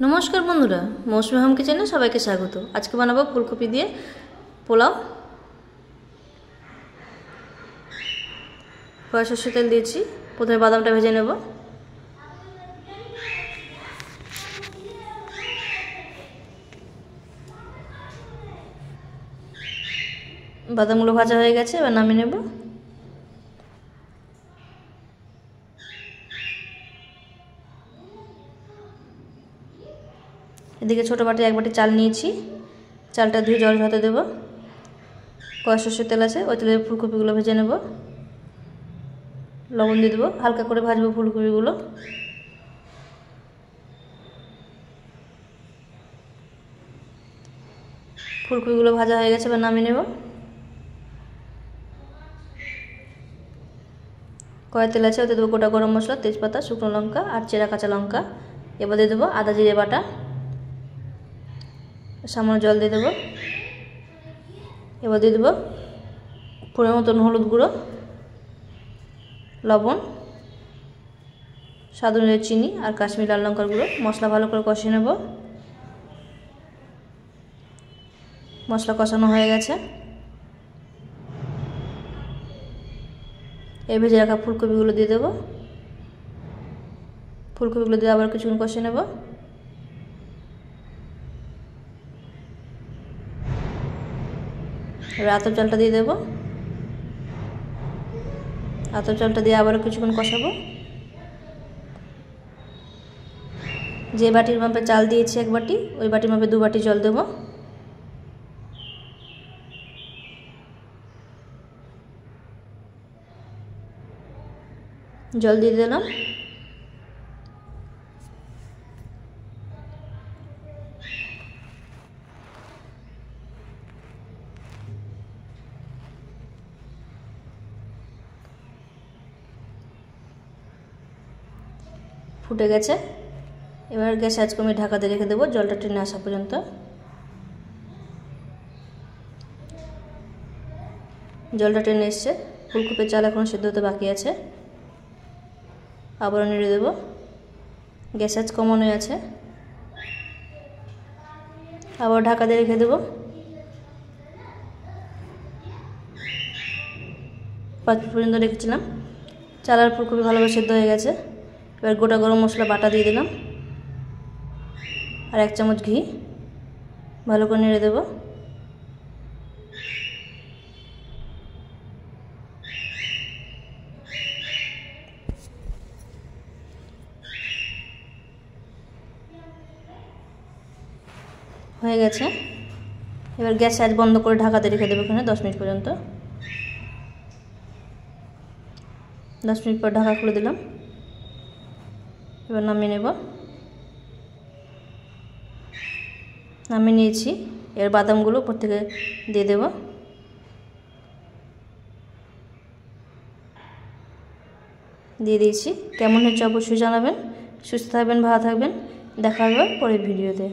नमस्कार बंधुरा मौसुमी होम किचेने सबाइके स्वागत। आज के बनाबो फुलकपि दिए पोलाव। कड़ा सर्षेर तेल दिएछि, प्रथमे बादामटा भेजे नेब। बादामगुलो भाजा हये गेछे, एबार नामिये नेब। एदिके छोटो बाटी एक बाटी चाल निয়েছি, चालटा धुए जल झराতে देब। कड़ा सर्षेर तेल आछे, ओই তেলে ফুলকপিগুলো ভেজে নেব। লবণ দিয়ে দেব, হালকা করে ভাজবো ফুলকপিগুলো। ফুলকপিগুলো ভাজা হয়ে গেছে, এবার নামিয়ে নেব। কড়াই তেল আছে, ওতে দেব গোটা গরম মশলা, তেজপাতা, শুকনো লঙ্কা আর চেরা কাঁচা লঙ্কা। এবার দিয়ে দেব আদা জিরে বাটা, সামান্য জল দিয়ে দেব। এবার দিয়ে দেব পরিমাণ মতন হলুদ গুঁড়ো, লবণ, স্বাদ অনুযায়ী চিনি আর কাশ্মীরি লাল লঙ্কার গুঁড়ো। মশলা ভালো করে কষিয়ে নেব। মশলা কষানো হয়ে গেছে, এই ভেজে রাখা ফুলকপিগুলো দিয়ে দেব। ফুলকপিগুলো দিয়ে আবার কিছুক্ষণ কষিয়ে নেব। আতপ চালটা দিয়ে দেব। আতপ চালটা দিয়ে আবার কিছুক্ষণ কষাবো। যে বাটির মাপে চাল দিয়েছি এক বাটি, ওই বাটির মাপে দু বাটি জল দেব। জল দিয়ে দিলাম। ফুটে গেছে, এবার গ্যাস আঁচ কমিয়ে ঢাকা দিয়ে রেখে দেবো জলটা টেনে আসা পর্যন্ত। জলটা টেনে এসছে, ফুলকপির চাল এখন সিদ্ধ হতে বাকি আছে। আবারও নেড়ে দেব। গ্যাস আঁচ কমানো আছে, আবার ঢাকা দিয়ে রেখে দেব। 5 মিনিট পর্যন্ত রেখেছিলাম। চাল আর ফুলকপি ভালোভাবে সিদ্ধ হয়ে গেছে। এবার গোটা গরম মশলা বাটা দিয়ে দিলাম আর 1 চামচ ঘি। ভালো করে নেড়ে দেব। হয়ে গেছে, এবার গ্যাস আঁচ বন্ধ করে ঢাকা দিয়ে রেখে দেবো এখানে 10 মিনিট পর্যন্ত। 10 মিনিট পর ঢাকা খুলে দিলাম। এবার নামিয়ে নেব। নামিয়ে নিয়েছি, এর বাদামগুলো উপর থেকে দিয়ে দেব। দিয়ে দিয়েছি। কেমন হচ্ছে অবশ্যই জানাবেন। সুস্থ থাকবেন, ভালো থাকবেন। দেখা হবে পরের ভিডিওতে।